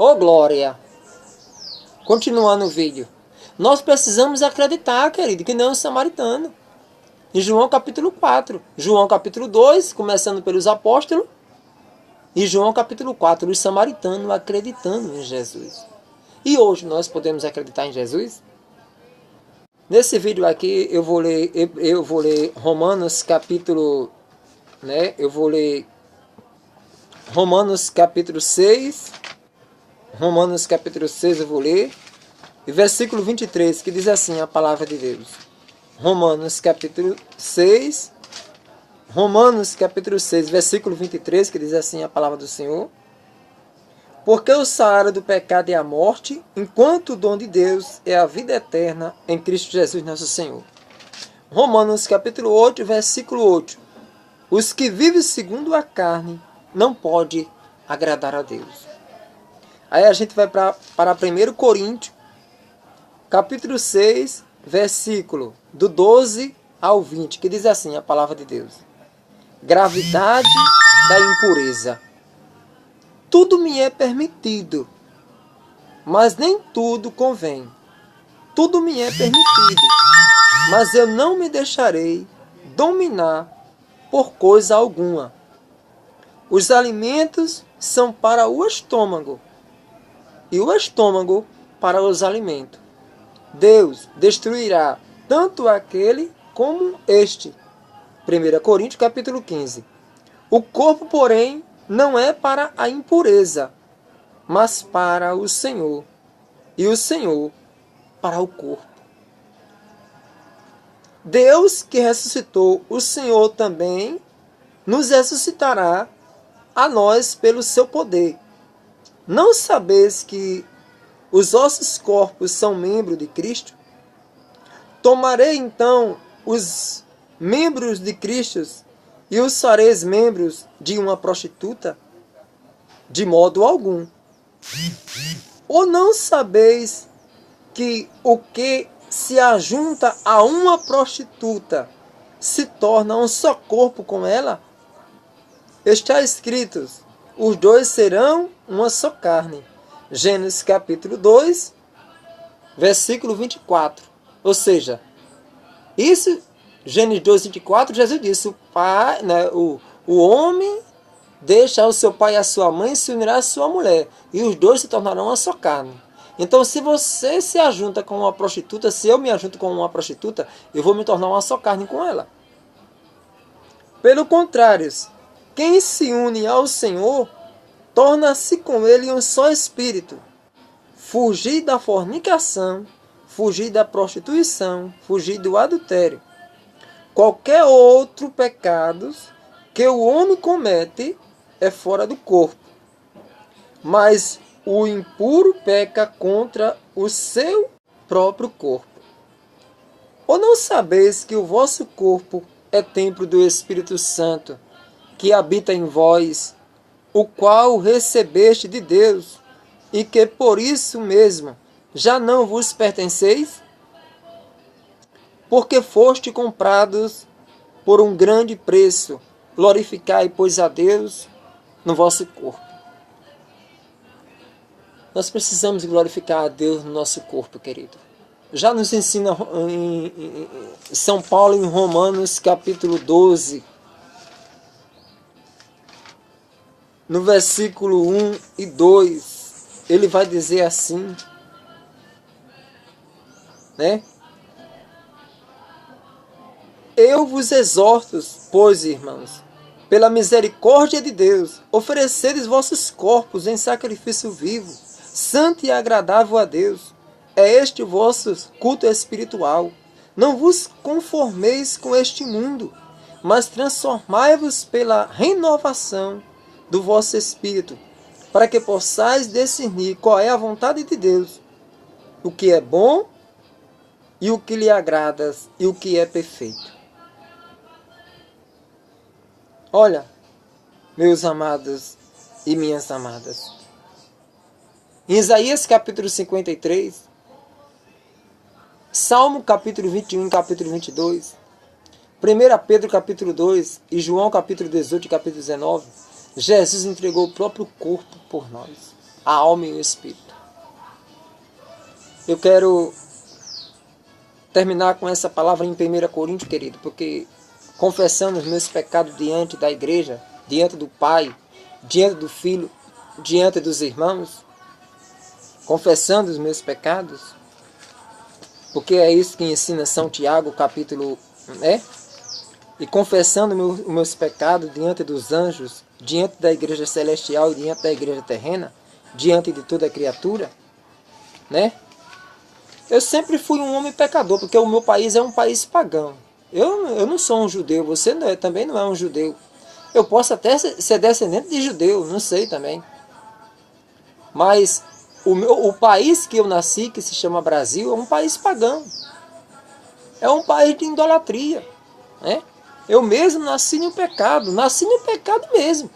Ô glória! Continuando o vídeo. Nós precisamos acreditar, querido, que não é um samaritano. Em João capítulo 4. João capítulo 2, começando pelos apóstolos. E João capítulo 4, os samaritanos acreditando em Jesus. E hoje nós podemos acreditar em Jesus? Nesse vídeo aqui eu vou ler Romanos capítulo, eu vou ler Romanos capítulo 6. Romanos capítulo 6 eu vou ler. E versículo 23, que diz assim a palavra de Deus. Romanos capítulo 6, versículo 23, que diz assim a palavra do Senhor. Porque o salário do pecado é a morte, enquanto o dom de Deus é a vida eterna em Cristo Jesus nosso Senhor. Romanos capítulo 8, versículo 8. Os que vivem segundo a carne não podem agradar a Deus. Aí a gente vai para 1 Coríntios, capítulo 6, versículo do 12 ao 20, que diz assim a palavra de Deus. Gravidade da impureza. Tudo me é permitido, mas nem tudo convém. Tudo me é permitido, mas eu não me deixarei dominar por coisa alguma. Os alimentos são para o estômago, e o estômago para os alimentos. Deus destruirá tanto aquele como este. 1 Coríntios capítulo 15. O corpo, porém, não é para a impureza, mas para o Senhor, e o Senhor para o corpo. Deus que ressuscitou o Senhor também nos ressuscitará a nós pelo seu poder. Não sabeis que os vossos corpos são membros de Cristo? Tomarei então os membros de Cristo e os fareis membros de uma prostituta? De modo algum. Ou não sabeis que o que se ajunta a uma prostituta se torna um só corpo com ela? Está escrito, os dois serão uma só carne. Gênesis capítulo 2, versículo 24. Ou seja, isso, Gênesis 2, 24, Jesus disse, o homem deixa o seu pai e a sua mãe e se unirá à sua mulher, e os dois se tornarão uma só carne. Então, se você se ajunta com uma prostituta, se eu me ajunto com uma prostituta, eu vou me tornar uma só carne com ela. Pelo contrário, quem se une ao Senhor, torna-se com ele um só espírito. Fugir da fornicação, fugir da prostituição, fugir do adultério. Qualquer outro pecado que o homem comete é fora do corpo. Mas o impuro peca contra o seu próprio corpo. Ou não sabeis que o vosso corpo é templo do Espírito Santo, que habita em vós, o qual recebeste de Deus, e que por isso mesmo já não vos pertenceis? Porque foste comprados por um grande preço, glorificai, pois, a Deus no vosso corpo. Nós precisamos glorificar a Deus no nosso corpo, querido. Já nos ensina em São Paulo, em Romanos capítulo 12, no versículo 1 e 2, ele vai dizer assim, Eu vos exorto, pois, irmãos, pela misericórdia de Deus, ofereceres vossos corpos em sacrifício vivo, santo e agradável a Deus. É este o vosso culto espiritual. Não vos conformeis com este mundo, mas transformai-vos pela renovação do vosso espírito, para que possais discernir qual é a vontade de Deus, o que é bom e o que lhe agrada e o que é perfeito. Olha, meus amados e minhas amadas, em Isaías capítulo 53, Salmo capítulo 21 e capítulo 22, 1 Pedro capítulo 2 e João capítulo 18 e capítulo 19, Jesus entregou o próprio corpo por nós. a alma e o espírito. Eu quero terminar com essa palavra em 1 Coríntios, querido, porque confessando os meus pecados diante da igreja, diante do Pai, diante do Filho, diante dos irmãos, confessando os meus pecados, porque é isso que ensina São Tiago, capítulo, né? E confessando os meus pecados diante dos anjos, diante da igreja celestial e diante da igreja terrena, diante de toda a criatura, né? Eu sempre fui um homem pecador, porque o meu país é um país pagão. Eu não sou um judeu, você também não é um judeu. Eu posso até ser descendente de judeu, não sei também. Mas o país que eu nasci, que se chama Brasil, é um país pagão. É um país de idolatria, né? Eu mesmo nasci no pecado mesmo.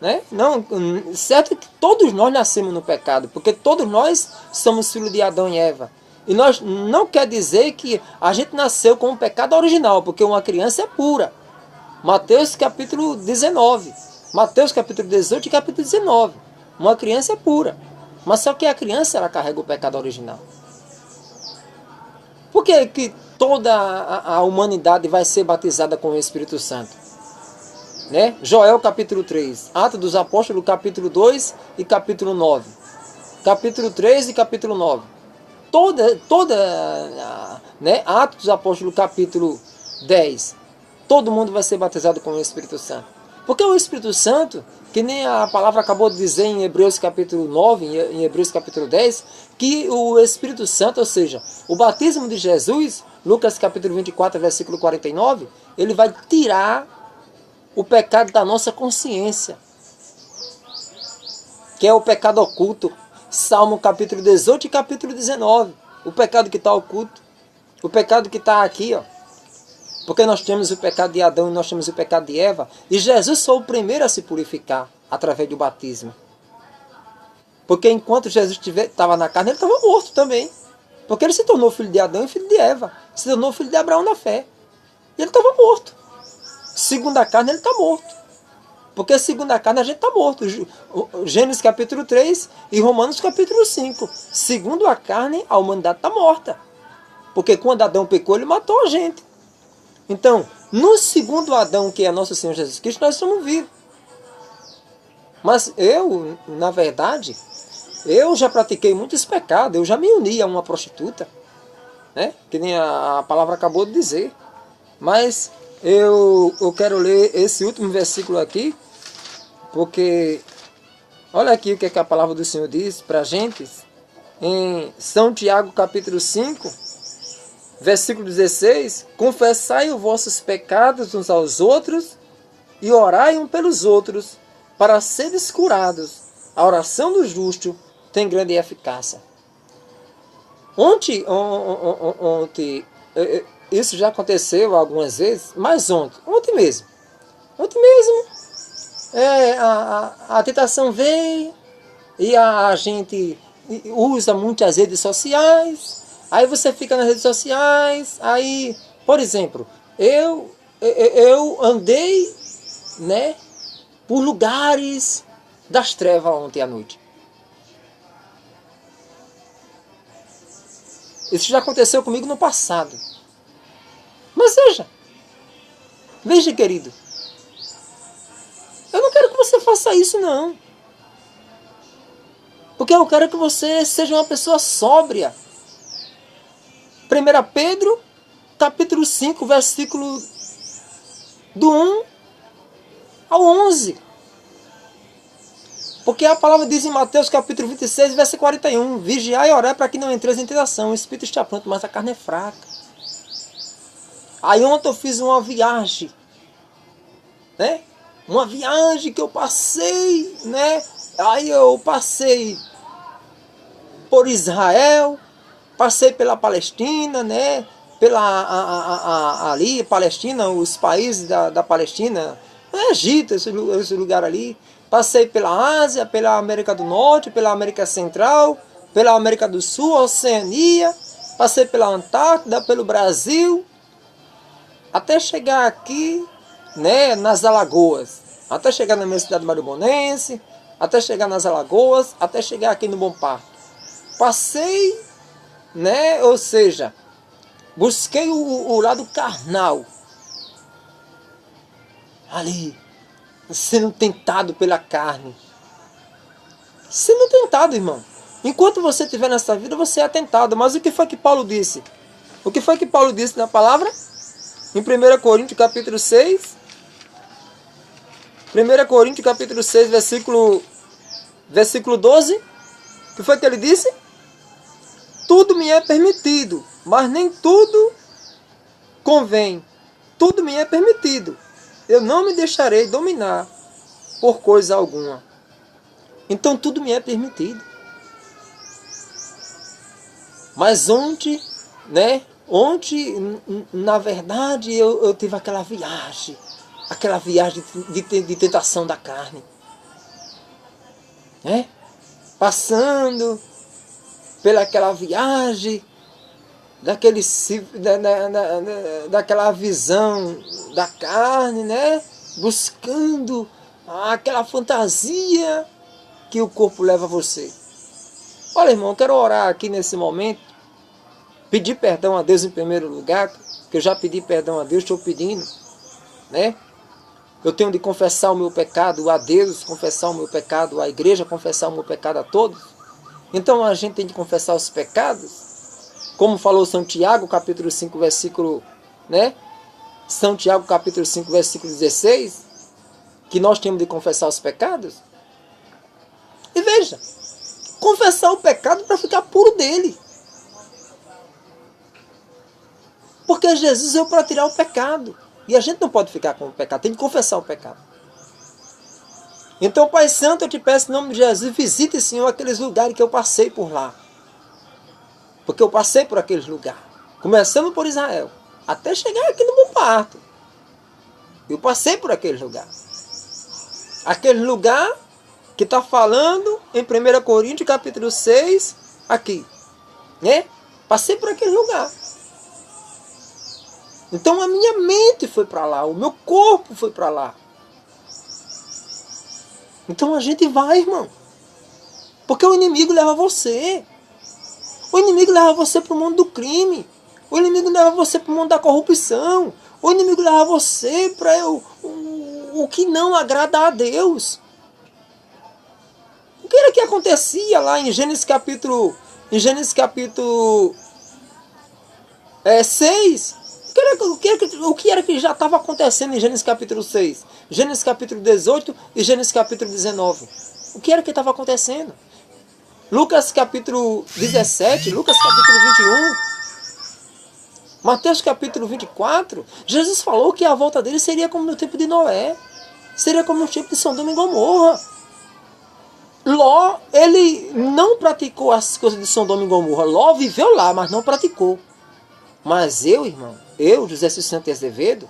Né? Não, certo que todos nós nascemos no pecado, porque todos nós somos filhos de Adão e Eva. E nós não quer dizer que a gente nasceu com o pecado original, porque uma criança é pura. Mateus capítulo 19, Mateus capítulo 18 e capítulo 19. Uma criança é pura, mas só que a criança ela carrega o pecado original. Por que toda a humanidade vai ser batizada com o Espírito Santo? Né? Joel capítulo 3, Atos dos Apóstolos capítulo 2 e capítulo 9. Capítulo 3 e capítulo 9. Né? Atos dos Apóstolos capítulo 10. Todo mundo vai ser batizado com o Espírito Santo. Porque o Espírito Santo, que nem a palavra acabou de dizer em Hebreus capítulo 9, em Hebreus capítulo 10, que o Espírito Santo, ou seja, o batismo de Jesus, Lucas capítulo 24, versículo 49, ele vai tirar o pecado da nossa consciência, que é o pecado oculto. Salmo capítulo 18 e capítulo 19. O pecado que está oculto, o pecado que está aqui, ó. Porque nós temos o pecado de Adão e nós temos o pecado de Eva. E Jesus foi o primeiro a se purificar através do batismo. Porque enquanto Jesus estava na carne, ele estava morto também. Porque ele se tornou filho de Adão e filho de Eva. Se tornou filho de Abraão na fé. E ele estava morto. Segundo a carne, ele está morto. Porque segundo a carne, a gente está morto. Gênesis capítulo 3 e Romanos capítulo 5. Segundo a carne, a humanidade está morta. Porque quando Adão pecou, ele matou a gente. Então, no segundo Adão, que é nosso Senhor Jesus Cristo, nós somos vivos. Mas eu, na verdade, eu já pratiquei muitos pecados. Eu já me uni a uma prostituta, né? Que nem a palavra acabou de dizer. Mas eu quero ler esse último versículo aqui, porque olha aqui o que, a palavra do Senhor diz para a gente, em São Tiago capítulo 5, versículo 16, confessai os vossos pecados uns aos outros e orai um pelos outros para seres curados. A oração do justo tem grande eficácia. Ontem isso já aconteceu algumas vezes, mas ontem mesmo, a tentação veio e a gente usa muitas redes sociais. Aí você fica nas redes sociais, aí, por exemplo, eu andei, né, por lugares das trevas ontem à noite. Isso já aconteceu comigo no passado. Mas veja, querido, eu não quero que você faça isso, não. Porque eu quero que você seja uma pessoa sóbria. 1 Pedro, capítulo 5, versículo do 1 ao 11. Porque a palavra diz em Mateus, capítulo 26, versículo 41, vigiai e orai para que não entreis em tentação. O espírito está pronto, mas a carne é fraca. Aí ontem eu fiz uma viagem, né? Uma viagem que eu passei, né? Aí eu passei por Israel, passei pela Palestina, né? Ali, Palestina, os países da Palestina, Egito, esse lugar ali. Passei pela Ásia, pela América do Norte, pela América Central, pela América do Sul, Oceania. Passei pela Antártida, pelo Brasil, até chegar aqui, né, nas Alagoas. até chegar na minha cidade maranhense, até chegar nas Alagoas, até chegar aqui no Bom Parto. Passei, né? Ou seja, busquei o lado carnal. Ali, sendo tentado pela carne. Sendo tentado, irmão. Enquanto você estiver nessa vida, você é tentado. Mas o que foi que Paulo disse? O que foi que Paulo disse na palavra? Em 1 Coríntios capítulo 6. 1 Coríntios capítulo 6, versículo 12. O que foi que ele disse? Tudo me é permitido, mas nem tudo convém. Tudo me é permitido. Eu não me deixarei dominar por coisa alguma. Então tudo me é permitido. Mas ontem, né? Ontem, na verdade, eu tive aquela viagem de tentação da carne. Né? Passando pelaquela viagem, daquela visão da carne, né? Buscando aquela fantasia que o corpo leva a você. Olha, irmão, eu quero orar aqui nesse momento, pedir perdão a Deus em primeiro lugar, que eu já pedi perdão a Deus, estou pedindo, né? Eu tenho de confessar o meu pecado a Deus, confessar o meu pecado à igreja, confessar o meu pecado a todos. Então a gente tem de confessar os pecados, como falou São Tiago, capítulo 5, versículo, né? São Tiago, capítulo 5, versículo 16, que nós temos de confessar os pecados. E veja, confessar o pecado para ficar puro dele. Porque Jesus veio para tirar o pecado. E a gente não pode ficar com o pecado, tem que confessar o pecado. Então, Pai Santo, eu te peço em nome de Jesus, visite, Senhor, aqueles lugares que eu passei por lá. Porque eu passei por aqueles lugares. Começando por Israel, até chegar aqui no Bom Parto. Eu passei por aquele lugar. Aquele lugar que está falando em 1 Coríntios capítulo 6, aqui. Né? Passei por aquele lugar. Então a minha mente foi para lá, o meu corpo foi para lá. Então a gente vai, irmão. Porque o inimigo leva você. O inimigo leva você para o mundo do crime. O inimigo leva você para o mundo da corrupção. O inimigo leva você para o que não agrada a Deus. O que era que acontecia lá em Gênesis capítulo 6? O que era que já estava acontecendo em Gênesis capítulo 6? Gênesis capítulo 18 e Gênesis capítulo 19. O que era que estava acontecendo? Lucas capítulo 17, Lucas capítulo 21, Mateus capítulo 24, Jesus falou que a volta dele seria como no tempo de Noé, seria como no tempo de Sodoma e Gomorra. Ló, ele não praticou as coisas de Sodoma e Gomorra. Ló viveu lá, mas não praticou. Mas eu, irmão, José Santos Azevedo,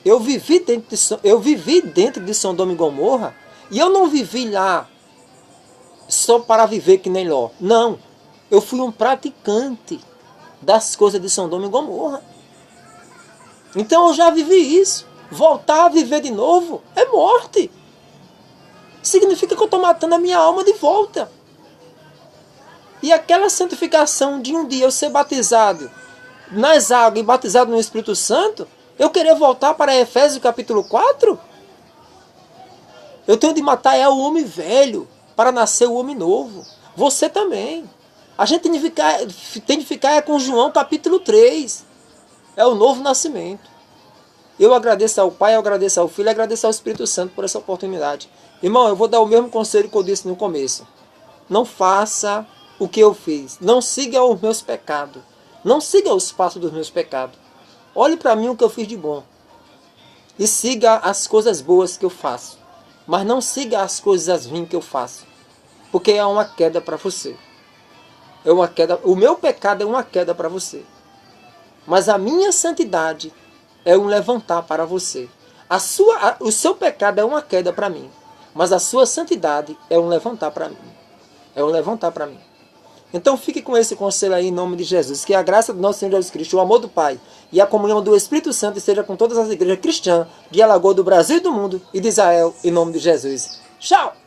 eu vivi dentro de Sodoma e Gomorra, e eu não vivi lá só para viver que nem Ló. Não, eu fui um praticante das coisas de Sodoma e Gomorra. Então eu já vivi isso. Voltar a viver de novo é morte. Significa que eu estou matando a minha alma de volta. E aquela santificação de um dia eu ser batizado nas águas e batizado no Espírito Santo, eu querer voltar para Efésios capítulo 4? Eu tenho de matar o homem velho para nascer o homem novo. Você também. A gente tem de ficar com João capítulo 3. É o novo nascimento. Eu agradeço ao Pai, eu agradeço ao Filho, eu agradeço ao Espírito Santo por essa oportunidade. Irmão, eu vou dar o mesmo conselho que eu disse no começo. Não faça o que eu fiz. Não siga os meus pecados. Não siga os passos dos meus pecados. Olhe para mim o que eu fiz de bom. E siga as coisas boas que eu faço. Mas não siga as coisas ruins que eu faço. Porque é uma queda para você. É uma queda. O meu pecado é uma queda para você. Mas a minha santidade é um levantar para você. O seu pecado é uma queda para mim. Mas a sua santidade é um levantar para mim. É um levantar para mim. Então fique com esse conselho aí em nome de Jesus. Que a graça do nosso Senhor Jesus Cristo, o amor do Pai e a comunhão do Espírito Santo esteja com todas as igrejas cristãs de Alagoas, do Brasil e do mundo e de Israel, em nome de Jesus. Tchau!